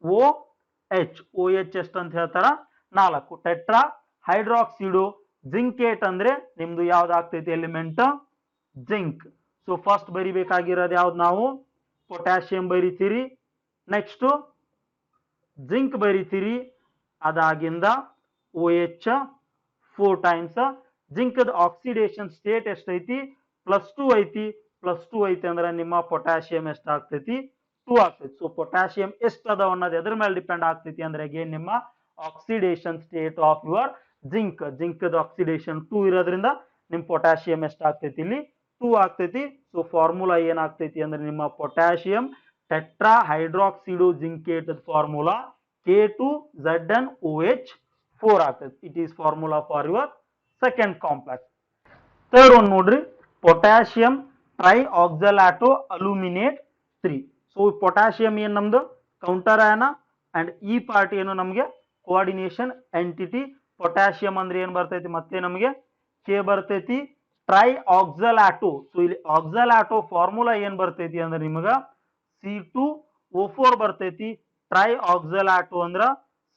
OH ಎಷ್ಟು ಅಂತ ಹೇಳ್ತಾರ 4. ಟೆಟ್ರಾ ಹೈಡ್ರಾಕ್ಸಿಡೋ ಜಿಂಕೇಟ್ ಅಂದ್ರೆ ನಿಮ್ದು ಯಾವ್ದು ಆಗ್ತೈತಿ ಎಲಿಮೆಂಟ್ ಜಿಂಕ್. ಸೊ ಫಸ್ಟ್ ಬರಿಬೇಕಾಗಿರೋದು ಯಾವ್ದು ನಾವು ಪೊಟ್ಯಾಷಿಯಂ ಬರಿತೀರಿ. ನೆಕ್ಸ್ಟ್ ಜಿಂಕ್ ಬರಿತೀರಿ. ಅದಾಗಿಂದ OH 4 times. Zinc oxidation state ಎಷ್ಟೈತಿ +2 ಐತಿ. +2 ಐತಿ ಅಂದ್ರೆ ನಿಮ್ಮ ಪೊಟ್ಯಾಷಿಯಂ ಎಷ್ಟಾಗ್ತೈತಿ 2 ಆಗ್ತೈತಿ. ಸೊ ಪೊಟ್ಯಾಷಿಯಂ ಎಷ್ಟು ಅದಾವ ಅನ್ನೋದು ಎದ್ರ ಮೇಲೆ ಡಿಪೆಂಡ್ ಆಗ್ತೈತಿ ಅಂದ್ರೆ ಅಗೇನ್ ನಿಮ್ಮ oxidation state of your zinc. Zinc oxidation 2 ಇರೋದ್ರಿಂದ ನಿಮ್ ಪೊಟ್ಯಾಷಿಯಂ ಎಷ್ಟಾಗ್ತೈತಿ ಇಲ್ಲಿ 2 ಆಗ್ತೈತಿ. ಸೊ ಫಾರ್ಮುಲಾ ಏನಾಗ್ತೈತಿ ಅಂದ್ರೆ ನಿಮ್ಮ potassium tetra hydroxido zincate formula K2ZnOH4 ಆಗ್ತೈತಿ. It is formula for your second complex. Third one ನೋಡ್ರಿ, potassium tri oxalato aluminate 3. So potassium ಏನ್ ನಮ್ದು ಕೌಂಟರ್ ಆಯನ ಅಂಡ್ ಈ ಪಾರ್ಟ್ ಏನು ನಮಗೆ ಕೋಆರ್ಡಿನೇಷನ್ ಎಂಟಿಟಿ. ಪೊಟ್ಯಾಷಿಯಂ ಅಂದ್ರೆ ಏನ್ ಬರ್ತೈತಿ ಮತ್ತೆ ನಮಗೆ ಕೆ ಬರ್ತೈತಿ. ಟ್ರೈ ಆಕ್ಸಲಾಟೋ, ಸೊ ಇಲ್ಲಿ ಆಕ್ಸಲಾಟೋ ಫಾರ್ಮುಲಾ ಏನ್ ಬರ್ತೈತಿ ಅಂದ್ರೆ ನಿಮಗ C2O4 ಬರ್ತೈತಿ. ಟ್ರೈ ಆಕ್ಸಲಾಟೋ ಅಂದ್ರ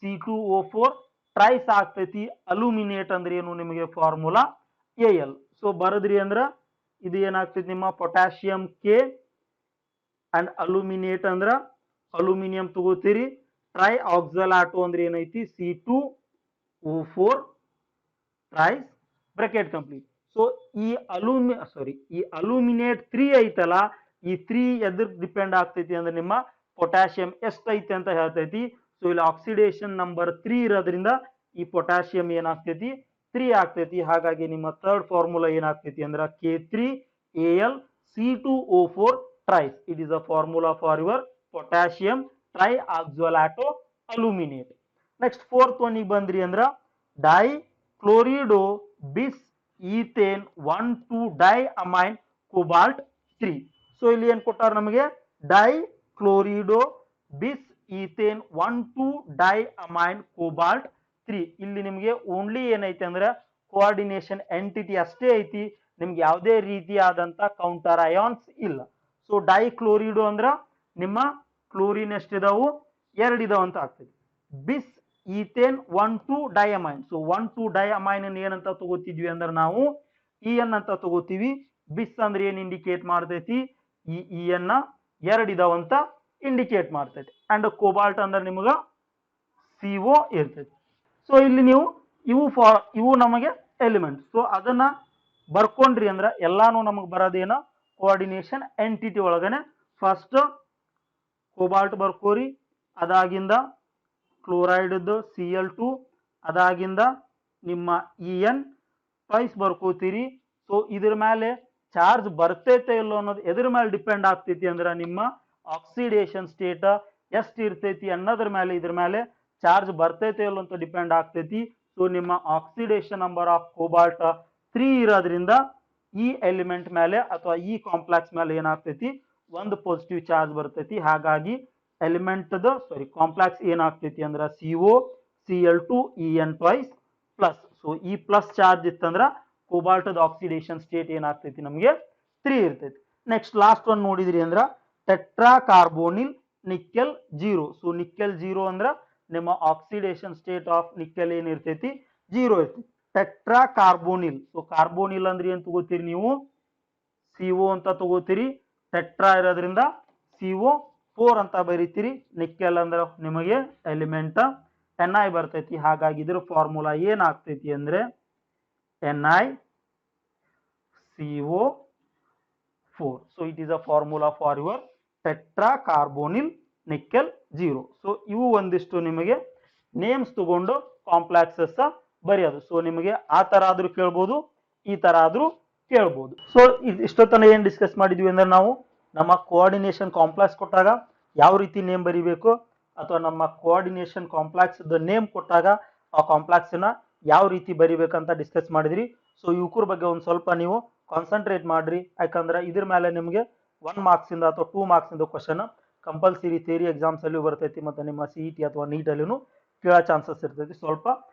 C2O4 ಟ್ರೈಸ್ ಆಗ್ತೈತಿ. ಅಲ್ಯೂಮಿನೇಟ್ ಅಂದ್ರೆ ಏನು ನಿಮಗೆ ಫಾರ್ಮುಲಾ AL. ಸೊ ಬರದ್ರಿ ಅಂದ್ರ ಇದು ಏನಾಗ್ತೈತಿ ನಿಮ್ಮ ಪೊಟ್ಯಾಷಿಯಂ ಕೆ ಅಂಡ್ ಅಲ್ಯೂಮಿನೇಟ್ ಅಂದ್ರ ಅಲ್ಯೂಮಿನಿಯಂ ತಗೋತೀರಿ. ಟ್ರೈ ಆಕ್ಸಲಾಟೋ ಅಂದ್ರೆ ಏನೈತಿ C2O4 tries bracket complete. So ಈ ಅಲ್ಯೂಮಿನೇಟ್ 3 ಐತಲ್ಲ, ಈ 3 ಎದ್ರ ಡಿಪೆಂಡ್ ಆಗ್ತೈತಿ ಅಂದ್ರೆ ನಿಮ್ಮ ಪೊಟ್ಯಾಷಿಯಂ ಎಷ್ಟೈತಿ ಅಂತ ಹೇಳ್ತೈತಿ. ಸೊ ಇಲ್ಲಿ ಆಕ್ಸಿಡೇಷನ್ ನಂಬರ್ 3 ಇರೋದ್ರಿಂದ ಈ ಪೊಟ್ಯಾಷಿಯಂ ಏನಾಗ್ತೈತಿ 3 ಆಗ್ತೈತಿ. ಹಾಗಾಗಿ ನಿಮ್ಮ ಥರ್ಡ್ ಫಾರ್ಮುಲಾ ಏನಾಗ್ತೈತಿ ಅಂದ್ರೆ K3Al C2O4 thrice. It is a formula for your potassium tri oxalato aluminate. Next fourth one ಬಂದ್ರಿ ಅಂದ್ರ di chlorido bis ethane 1,2 di amine cobalt 3. So ಇಲ್ಲಿ ಏನ್ ಕೊಟ್ಟಾರ ನಮಗೆ dye chlorido bis ethane 1,2 di amine cobalt 3. ಇಲ್ಲಿ ನಿಮಗೆ only ಏನೈತಿ ಅಂದ್ರೆ ಕೋಆರ್ಡಿನೇಷನ್ ಎಂಟಿಟಿ ಅಷ್ಟೇ ಐತಿ, ನಿಮ್ಗೆ ಯಾವುದೇ ರೀತಿಯಾದಂತ ಕೌಂಟರ್ ಅಯಾನ್ಸ್ ಇಲ್ಲ. ಸೊ ಡೈ ಕ್ಲೋರಿಡೋ ಅಂದ್ರ ನಿಮ್ಮ ಕ್ಲೋರಿನ್ ಎಷ್ಟಿದಾವು 2 ಇದಾವ ಅಂತ ಆಗ್ತದೆ. ಬಿಸ್ ಈಥೇನ್ 1,2 ಡೈಅಮೈನ್. ಸೊ 1,2 ಡೈಅಮೈನ್ ಏನಂತ ತಗೋತಿದ್ವಿ ಅಂದ್ರೆ ನಾವು EN ಅಂತ ತಗೋತೀವಿ. ಬಿಸ್ ಅಂದ್ರೆ ಏನ್ ಇಂಡಿಕೇಟ್ ಮಾಡ್ತೈತಿ, ಈ EN 2 ಇದಾವಂತ ಇಂಡಿಕೇಟ್ ಮಾಡ್ತೈತಿ. ಅಂಡ್ ಕೋಬಾಲ್ಟ್ ಅಂದ್ರೆ ನಿಮಗ CO ಇರ್ತೈತಿ. ಸೊ ಇಲ್ಲಿ ನೀವು ಇವು ನಮಗೆ ಎಲಿಮೆಂಟ್. ಸೊ ಅದನ್ನ ಬರ್ಕೊಂಡ್ರಿ ಅಂದ್ರ ಎಲ್ಲಾನು ನಮಗ್ ಬರೋದೇನ ಕೋಆರ್ಡಿನೇಷನ್ ಎಂಟಿಟಿ ಒಳಗನೆ. ಫಸ್ಟ್ ಕೋಬಾಲ್ಟ್ ಬರ್ಕೋರಿ, ಅದಾಗಿಂದ ಕ್ಲೋರೈಡ್ Cl2, ಅದಾಗಿಂದ ನಿಮ್ಮ EN ಟ್ವೈಸ್ ಬರ್ಕೋತೀರಿ. ಸೊ ಇದ್ರ ಮೇಲೆ ಚಾರ್ಜ್ ಬರ್ತೈತೆ ಇಲ್ಲೋ ಅನ್ನೋದು ಎದ್ರ ಮೇಲೆ ಡಿಪೆಂಡ್ ಆಗ್ತೈತಿ ಅಂದ್ರೆ ನಿಮ್ಮ ಆಕ್ಸಿಡೇಷನ್ ಸ್ಟೇಟ್ ಎಷ್ಟು ಇರ್ತೈತಿ ಅನ್ನೋದ್ರ ಮೇಲೆ ಇದ್ರ ಮೇಲೆ ಚಾರ್ಜ್ ಬರ್ತೈತೆ ಇಲ್ಲೋ ಅಂತ ಡಿಪೆಂಡ್ ಆಗ್ತೈತಿ. ಸೊ ನಿಮ್ಮ ಆಕ್ಸಿಡೇಷನ್ ನಂಬರ್ ಆಫ್ ಕೋಬಾಲ್ಟ್ 3 ಇರೋದ್ರಿಂದ ಈ ಎಲಿಮೆಂಟ್ ಮೇಲೆ ಅಥವಾ ಈ ಕಾಂಪ್ಲೆಕ್ಸ್ ಮೇಲೆ ಏನಾಗ್ತೈತಿ ಒಂದು ಪಾಸಿಟಿವ್ ಚಾರ್ಜ್ ಬರ್ತೈತಿ. ಹಾಗಾಗಿ ಎಲಿಮೆಂಟ್ ಕಾಂಪ್ಲೆಕ್ಸ್ ಏನಾಗ್ತೈತಿ ಅಂದ್ರೆ CO Cl2 EN twice plus. So ಈ ಪ್ಲಸ್ ಚಾರ್ಜ್ ಇತ್ತಂದ್ರ ಕೋಬಾಲ್ಟ್ ಆಕ್ಸಿಡೇಷನ್ ಸ್ಟೇಟ್ ಏನಾಗ್ತೈತಿ ನಮಗೆ 3 ಇರ್ತೈತಿ. ನೆಕ್ಸ್ಟ್ ಲಾಸ್ಟ್ ಒನ್ ನೋಡಿದ್ರಿ ಅಂದ್ರ tetra carbonyl nickel 0. So nickel 0 ಅಂದ್ರ ನಿಮ್ಮ ಆಕ್ಸಿಡೇಷನ್ ಸ್ಟೇಟ್ ಆಫ್ ನಿಕ್ಕೆಲ್ ಏನಿರ್ತೈತಿ 0 ಇರ್ತೈತಿ. Tetra carbonyl. ಸೊ ಕಾರ್ಬೋನಿಲ್ ಅಂದ್ರೆ ಏನ್ ತಗೋತೀರಿ ನೀವು CO ಅಂತ ತಗೋತೀರಿ. ಟೆಟ್ರಾ ಇರೋದ್ರಿಂದ CO4 ಅಂತ ಬರೀತೀರಿ. ನಿಕ್ಕೆಲ್ ಅಂದ್ರೆ ನಿಮಗೆ ಎಲಿಮೆಂಟ್ Ni ಬರ್ತೈತಿ. ಹಾಗಾಗಿ ಇದ್ರ ಫಾರ್ಮುಲಾ ಏನಾಗ್ತೈತಿ ಅಂದ್ರೆ NiCO4. So it is a formula for your tetra carbonyl nickel 0. So ಇವು ಒಂದಿಷ್ಟು ನಿಮಗೆ ನೇಮ್ಸ್ ತಗೊಂಡು ಕಾಂಪ್ಲೆಕ್ಸಸ್ ಬರೆಯೋದು. ಸೊ ನಿಮಗೆ ಆ ತರ ಆದ್ರೂ ಕೇಳ್ಬೋದು, ಈ ತರ ಆದ್ರೂ ಕೇಳ್ಬೋದು. ಸೊ ಇಷ್ಟೊತ್ತನ ಏನ್ ಡಿಸ್ಕಸ್ ಮಾಡಿದ್ವಿ ಅಂದ್ರೆ ನಾವು ನಮ್ಮ ಕೋಆರ್ಡಿನೇಷನ್ ಕಾಂಪ್ಲೆಕ್ಸ್ ಕೊಟ್ಟಾಗ ಯಾವ ರೀತಿ ನೇಮ್ ಬರಿಬೇಕು, ಅಥವಾ ನಮ್ಮ ಕೋಆರ್ಡಿನೇಷನ್ ಕಾಂಪ್ಲೆಕ್ಸ್ ನೇಮ್ ಕೊಟ್ಟಾಗ ಆ ಕಾಂಪ್ಲೆಕ್ಸ್ ನ ಯಾವ ರೀತಿ ಬರಿಬೇಕಂತ ಡಿಸ್ಕಸ್ ಮಾಡಿದ್ರಿ. ಸೊ ಇವ್ರ ಬಗ್ಗೆ ಒಂದ್ ಸ್ವಲ್ಪ ನೀವು ಕಾನ್ಸಂಟ್ರೇಟ್ ಮಾಡ್ರಿ. ಯಾಕಂದ್ರೆ ಇದ್ರ ಮೇಲೆ ನಿಮಗೆ 1 ಮಾರ್ಕ್ಸ್ ಇಂದ ಅಥವಾ 2 ಮಾರ್ಕ್ಸ್ ಇಂದ ಕ್ವಶನ್ ಕಂಪಲ್ಸರಿ ಥಿಯರಿ ಎಕ್ಸಾಮ್ಸ್ ಅಲ್ಲಿ ಬರ್ತೈತಿ, ಮತ್ತೆ ನಿಮ್ಮ CET ಅಥವಾ ನೀಟ್ ಅಲ್ಲಿನೂ ಕೇಳೋ ಚಾನ್ಸಸ್ ಇರ್ತೈತಿ. ಸ್ವಲ್ಪ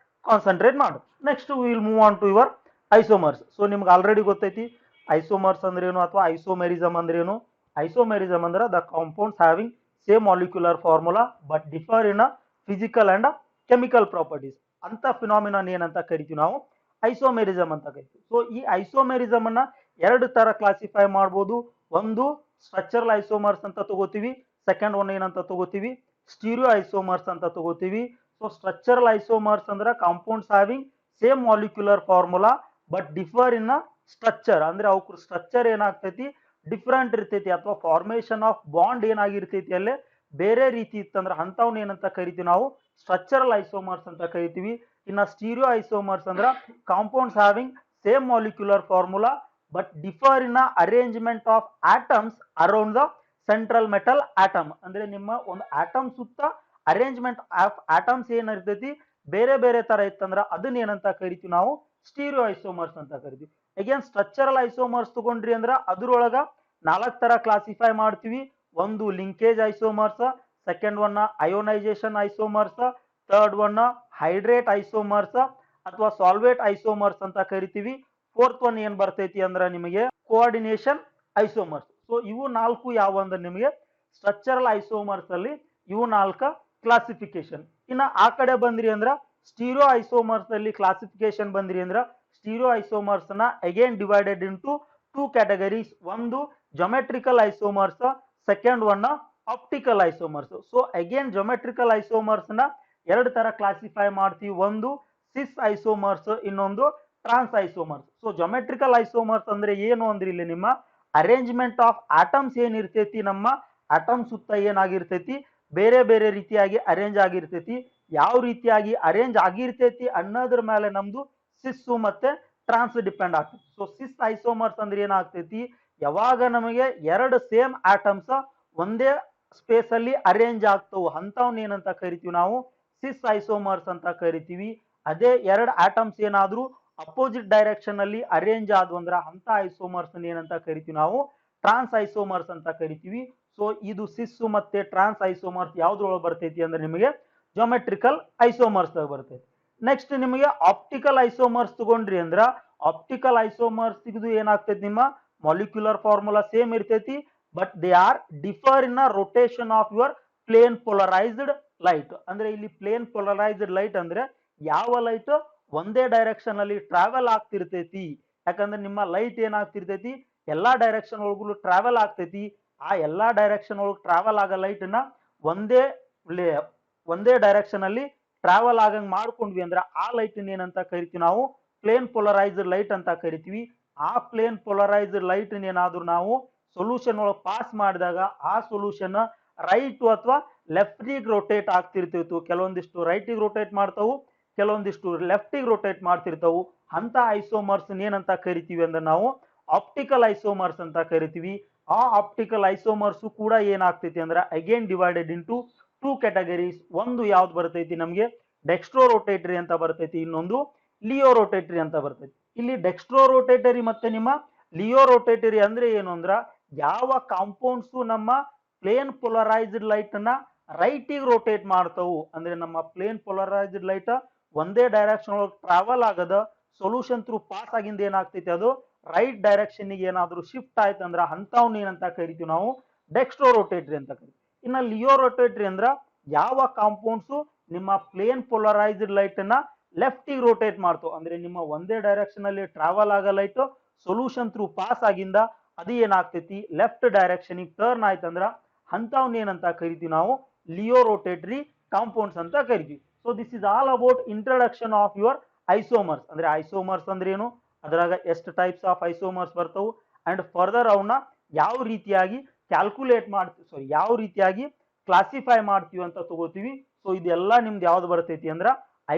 ಕಾನ್ಸಂಟ್ರೇಟ್ ಮಾಡು. Next will move on to your isomers. So ನಿಮ್ಗೆ ಆಲ್ರೆಡಿ ಗೊತ್ತೈತಿ ಐಸೋಮರ್ಸ್ ಅಂದ್ರೆ ಏನು ಅಥವಾ ಐಸೋಮೆರಿಸಮ್ ಅಂದ್ರೆ ಏನು. ಐಸೋಮೆರಿಸಮ್ ಅಂದ್ರೆ the compounds having same molecular formula but differ in physical and chemical properties ಅಂತ ಫಿನಾಮಿನನ್ ಏನಂತ ಕರಿತೀವಿ ನಾವು ಐಸೋಮೆರಿಸಮ್ ಅಂತ ಕರಿತೀವಿ. ಸೊ ಈ ಐಸೋಮೆರಿಸಮ್ ಅನ್ನ 2 ತರ ಕ್ಲಾಸಿಫೈ ಮಾಡ್ಬೋದು. ಒಂದು ಸ್ಟ್ರಕ್ಚರಲ್ ಐಸೋಮರ್ಸ್ ಅಂತ ತಗೋತೀವಿ, ಸೆಕೆಂಡ್ ಒನ್ ಏನಂತ ತಗೋತೀವಿ ಸ್ಟೀರಿಯೋ ಐಸೋಮರ್ಸ್ ಅಂತ ತಗೋತೀವಿ. ಸೊ ಸ್ಟ್ರಕ್ಚರಲ್ ಐಸೋಮರ್ಸ್ ಅಂದ್ರೆ compounds having same molecular formula but differ in structure. ಅಂದ್ರೆ ಅವ್ರ ಸ್ಟ್ರಕ್ಚರ್ ಏನಾಗ್ತೈತಿ ಡಿಫ್ರೆಂಟ್ ಇರ್ತೈತಿ, ಅಥವಾ ಫಾರ್ಮೇಶನ್ ಆಫ್ ಬಾಂಡ್ ಏನಾಗಿರ್ತೈತಿ ಅಲ್ಲೇ ಬೇರೆ ರೀತಿ ಇತ್ತಂದ್ರೆ ಅಂಥವ್ನ ಏನಂತ ಕರಿತೀವಿ ನಾವು ಸ್ಟ್ರಕ್ಚರಲ್ ಐಸೋಮರ್ಸ್ ಅಂತ ಕರಿತೀವಿ. ಇನ್ನ ಸ್ಟೀರಿಯೋ ಐಸೋಮರ್ಸ್ ಅಂದ್ರ compounds having same molecular formula but differ in arrangement of atoms around the central metal atom. ಅಂದ್ರೆ ನಿಮ್ಮ ಒಂದು ಆಟಮ್ ಸುತ್ತ ಅರೇಂಜ್ಮೆಂಟ್ ಆಫ್ ಆಟಮ್ಸ್ ಏನಿರ್ತೈತಿ ಬೇರೆ ಬೇರೆ ತರ ಇತ್ತಂದ್ರ ಅದನ್ನ ಏನಂತ ಕರಿತೀವಿ ನಾವು ಸ್ಟೀರಿಯೋ ಐಸೋಮರ್ಸ್ ಅಂತ ಕರಿತೀವಿ. ಅಗೇನ್ ಸ್ಟ್ರಕ್ಚರಲ್ ಐಸೋಮರ್ಸ್ ತಗೊಂಡ್ರಿ ಅಂದ್ರ ಅದ್ರೊಳಗ 4 ತರ ಕ್ಲಾಸಿಫೈ ಮಾಡ್ತೀವಿ. ಒಂದು linkage isomers, second one ionisation isomers, third one hydrate isomers ಅಥವಾ ಸಾಲ್ವೇಟ್ ಐಸೋಮರ್ಸ್ ಅಂತ ಕರಿತೀವಿ. ಫೋರ್ತ್ ಒನ್ ಏನ್ ಬರ್ತೈತಿ ಅಂದ್ರ ನಿಮಗೆ ಕೋಆರ್ಡಿನೇಷನ್ ಐಸೋಮರ್ಸ್. ಸೊ ಇವು 4 ಯಾವ ಅಂದ್ರೆ ನಿಮಗೆ ಸ್ಟ್ರಕ್ಚರಲ್ ಐಸೋಮರ್ಸ್ ಅಲ್ಲಿ ಇವು 4 ಕ್ಲಾಸಿಫಿಕೇಶನ್. ಇನ್ನ ಆ ಕಡೆ ಬಂದ್ರಿ ಅಂದ್ರ ಸ್ಟೀರಿಯೋ ಐಸೋಮರ್ಸ್ ಅಲ್ಲಿ ಕ್ಲಾಸಿಫಿಕೇಶನ್ ಬಂದ್ರಿ ಅಂದ್ರ ಸ್ಟೀರಿಯೋ ಐಸೋಮರ್ಸ್ ನ ಅಗೇನ್ ಡಿವೈಡೆಡ್ ಇಂಟು 2 ಕ್ಯಾಟಗರೀಸ್. ಒಂದು geometrical isomers, second one optical isomers. So again geometrical isomers ನ 2 ತರ ಕ್ಲಾಸಿಫೈ ಮಾಡ್ತೀವಿ. ಒಂದು ಸಿಸ್ ಐಸೋಮರ್ಸ್, ಇನ್ನೊಂದು ಟ್ರಾನ್ಸ್ ಐಸೋಮರ್ಸ್. ಸೊ ಜೊಮೆಟ್ರಿಕಲ್ ಐಸೋಮರ್ಸ್ ಅಂದ್ರೆ ಏನು ಅಂದ್ರೆ ಇಲ್ಲಿ ನಿಮ್ಮ ಅರೇಂಜ್ಮೆಂಟ್ ಆಫ್ ಆಟಮ್ಸ್ ಏನಿರ್ತೈತಿ ನಮ್ಮ ಆಟಮ್ ಸುತ್ತ ಏನಾಗಿರ್ತೈತಿ ಬೇರೆ ಬೇರೆ ರೀತಿಯಾಗಿ ಅರೇಂಜ್ ಆಗಿರ್ತೈತಿ. ಯಾವ ರೀತಿಯಾಗಿ ಅರೇಂಜ್ ಆಗಿರ್ತೈತಿ ಅನ್ನೋದ್ರ ಮೇಲೆ ನಮ್ದು ಸಿಸ್ ಮತ್ತೆ ಟ್ರಾನ್ಸ್ ಡಿಪೆಂಡ್ ಆಗ್ತೈತಿ. ಸೊ ಸಿಸ್ ಐಸೋಮರ್ಸ್ ಅಂದ್ರೆ ಏನಾಗ್ತೈತಿ, ಯಾವಾಗ ನಮಗೆ 2 ಸೇಮ್ ಆಟಮ್ಸ್ ಒಂದೇ ಸ್ಪೇಸ್ ಅಲ್ಲಿ ಅರೇಂಜ್ ಆಗ್ತವು ಅಂತವನ್ನ ಏನಂತ ಕರಿತೀವಿ ನಾವು ಸಿಸ್ ಐಸೋಮರ್ಸ್ ಅಂತ ಕರಿತೀವಿ. ಅದೇ 2 ಆಟಮ್ಸ್ ಏನಾದ್ರೂ ಅಪೋಸಿಟ್ ಡೈರೆಕ್ಷನ್ ಅಲ್ಲಿ ಅರೇಂಜ್ ಆದ್ವು ಅಂದ್ರ ಅಂತ ಐಸೋಮರ್ಸ್ ಏನಂತ ಕರಿತೀವಿ ನಾವು ಟ್ರಾನ್ಸ್ ಐಸೋಮರ್ಸ್ ಅಂತ ಕರಿತೀವಿ. ಸೊ ಇದು ಸಿಸ್ ಮತ್ತೆ ಟ್ರಾನ್ಸ್ ಐಸೋಮರ್ಸ್ ಯಾವ್ದ್ರೊಳಗೆ ಬರ್ತೈತಿ ಅಂದ್ರೆ ನಿಮಗೆ ಜೊಮೆಟ್ರಿಕಲ್ ಐಸೋಮರ್ಸ್ ಬರ್ತೈತಿ. ನೆಕ್ಸ್ಟ್ ನಿಮಗೆ ಆಪ್ಟಿಕಲ್ ಐಸೋಮರ್ಸ್ ತಗೊಂಡ್ರಿ ಅಂದ್ರ ಆಪ್ಟಿಕಲ್ ಐಸೋಮರ್ಸ್ ಇದು ಏನಾಗ್ತೈತಿ ನಿಮ್ಮ ಮಾಲಿಕ್ಯುಲರ್ ಫಾರ್ಮುಲಾ ಸೇಮ್ ಇರ್ತೈತಿ, but they are differ in rotation of your plane polarised light. ಅಂದ್ರೆ ಇಲ್ಲಿ ಪ್ಲೇನ್ ಪೋಲರೈಸ್ಡ್ ಲೈಟ್ ಅಂದ್ರೆ ಯಾವ ಲೈಟ್ ಒಂದೇ ಡೈರೆಕ್ಷನ್ ಅಲ್ಲಿ ಟ್ರಾವೆಲ್ ಆಗ್ತಿರ್ತೈತಿ. ಯಾಕಂದ್ರೆ ನಿಮ್ಮ ಲೈಟ್ ಏನಾಗ್ತಿರ್ತೈತಿ ಎಲ್ಲಾ ಡೈರೆಕ್ಷನ್ ಒಳಗೂ ಟ್ರಾವೆಲ್ ಆಗ್ತೈತಿ. ಆ ಎಲ್ಲಾ ಡೈರೆಕ್ಷನ್ ಒಳಗೆ ಟ್ರಾವೆಲ್ ಆಗೋ ಲೈಟ್ ನ ಒಂದೇ ಡೈರೆಕ್ಷನ್ ಅಲ್ಲಿ ಟ್ರಾವೆಲ್ ಆಗಂಗ್ ಮಾಡ್ಕೊಂಡ್ವಿ ಅಂದ್ರ ಆ ಲೈಟ್ ಏನಂತ ಕರಿತೀವಿ ನಾವು ಪ್ಲೇನ್ ಪೋಲರೈಸ್ಡ್ ಲೈಟ್ ಅಂತ ಕರಿತೀವಿ. ಆ ಪ್ಲೇನ್ ಪೋಲರೈಸ್ಡ್ ಲೈಟ್ ಏನಾದ್ರು ನಾವು ಸೊಲ್ಯೂಷನ್ ಒಳಗೆ ಪಾಸ್ ಮಾಡಿದಾಗ ಆ ಸೊಲ್ಯೂಷನ್ ರೈಟ್ ಅಥವಾ ಲೆಫ್ಟಿಗೆ ರೊಟೇಟ್ ಆಗ್ತಿರ್ತಿತ್ತು. ಕೆಲವೊಂದಿಷ್ಟು ರೈಟಿಗೆ ರೊಟೇಟ್ ಮಾಡ್ತಾವು, ಕೆಲವೊಂದಿಷ್ಟು ಲೆಫ್ಟಿಗೆ ರೊಟೇಟ್ ಮಾಡ್ತಿರ್ತಾವು. ಅಂತ ಐಸೋಮರ್ಸ್ ಏನಂತ ಕರಿತೀವಿ ಅಂದ್ರೆ ನಾವು ಆಪ್ಟಿಕಲ್ ಐಸೋಮರ್ಸ್ ಅಂತ ಕರಿತೀವಿ. ಆ ಆಪ್ಟಿಕಲ್ ಐಸೋಮರ್ಸ್ ಕೂಡ ಏನಾಗ್ತೈತಿ ಅಂದ್ರೆ ಅಗೇನ್ ಡಿವೈಡೆಡ್ ಇಂಟು 2 ಕ್ಯಾಟಗರೀಸ್. ಒಂದು ಯಾವ್ದು ಬರ್ತೈತಿ ನಮಗೆ ಡೆಕ್ಸ್ಟ್ರೋ ರೋಟೇಟರಿ ಅಂತ ಬರ್ತೈತಿ, ಇನ್ನೊಂದು ಲಿಯೋ ರೋಟೇಟರಿ ಅಂತ ಬರ್ತೈತಿ. ಇಲ್ಲಿ ಡೆಕ್ಸ್ಟ್ರೋ ರೋಟೇಟರಿ ಮತ್ತೆ ನಿಮ್ಮ ಲಿಯೋ ರೋಟೇಟರಿ ಅಂದ್ರೆ ಏನು ಅಂದ್ರ ಯಾವ ಕಾಂಪೌಂಡ್ಸ್ ನಮ್ಮ ಪ್ಲೇನ್ ಪೋಲರೈಸ್ಡ್ ಲೈಟ್ ನ ರೈಟಿಗೆ ರೋಟೇಟ್ ಮಾಡ್ತಾವು. ಅಂದ್ರೆ ನಮ್ಮ ಪ್ಲೇನ್ ಪೋಲರೈಸ್ಡ್ ಲೈಟ್ ಒಂದೇ ಡೈರೆಕ್ಷನ್ ಒಳಗೆ ಟ್ರಾವೆಲ್ ಆಗದ ಸೊಲ್ಯೂಷನ್ ಥ್ರೂ ಪಾಸ್ ಆಗಿಂದ ಏನಾಗ್ತೈತಿ ಅದು ರೈಟ್ ಡೈರೆಕ್ಷನ್ ಗೆ ಏನಾದ್ರು ಶಿಫ್ಟ್ ಆಯ್ತಂದ್ರ ಅಂತವ್ನ ಏನಂತ ಕರಿತೀವಿ ನಾವು ಡೆಕ್ಸ್ಟ್ರೋ ರೋಟೇಟರಿ ಅಂತ ಕರಿತೀವಿ. ಇನ್ನ ಲಿಯೋ ರೋಟೇಟರಿ ಅಂದ್ರ ಯಾವ ಕಾಂಪೌಂಡ್ಸ್ ನಿಮ್ಮ ಪ್ಲೇನ್ ಪೋಲರೈಸ್ಡ್ ಲೈಟ್ ನ ಲೆಫ್ಟಿಗೆ ರೋಟೇಟ್ ಮಾಡ್ತಾವ. ಅಂದ್ರೆ ನಿಮ್ಮ ಒಂದೇ ಡೈರೆಕ್ಷನ್ ಅಲ್ಲಿ ಟ್ರಾವೆಲ್ ಆಗೋ ಲೈಟ್ ಸೊಲ್ಯೂಷನ್ ಥ್ರೂ ಪಾಸ್ ಆಗಿಂದ ಅದು ಏನಾಗ್ತೈತಿ ಲೆಫ್ಟ್ ಡೈರೆಕ್ಷನ್ ಟರ್ನ್ ಆಯ್ತಂದ್ರ ಅಂತವ್ನ ಏನಂತ ಕರಿತೀವಿ ನಾವು ಲಿಯೋ ರೋಟೇಟರಿ ಕಾಂಪೌಂಡ್ಸ್ ಅಂತ ಕರಿತೀವಿ. So this is all about introduction of your isomers. ಅಂದ್ರೆ ಐಸೋಮರ್ಸ್ ಅಂದ್ರೆ ಏನು, ಅದ್ರಾಗ ಎಷ್ಟು ಟೈಪ್ಸ್ ಆಫ್ ಐಸೋಮರ್ಸ್ ಬರ್ತಾವು ಅಂಡ್ ಫರ್ದರ್ ಅವನ್ನ ಯಾವ ರೀತಿಯಾಗಿ ಕ್ಯಾಲ್ಕುಲೇಟ್ ಮಾಡ್ತೀವಿ, ಯಾವ ರೀತಿಯಾಗಿ ಕ್ಲಾಸಿಫೈ ಮಾಡ್ತೀವಿ ಅಂತ ತಗೋತೀವಿ. ಸೊ ಇದೆಲ್ಲ ನಿಮ್ದು ಯಾವ್ದು ಬರ್ತೈತಿ ಅಂದ್ರ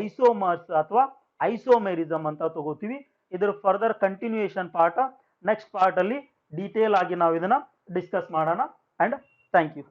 ಐಸೋಮರ್ಸ್ ಅಥವಾ ಐಸೋಮೆರಿಸಮ್ ಅಂತ ತಗೋತೀವಿ. ಇದ್ರ further continuation part next part ಅಲ್ಲಿ ಡೀಟೇಲ್ ಆಗಿ ನಾವು ಇದನ್ನ ಡಿಸ್ಕಸ್ ಮಾಡೋಣ. And thank you.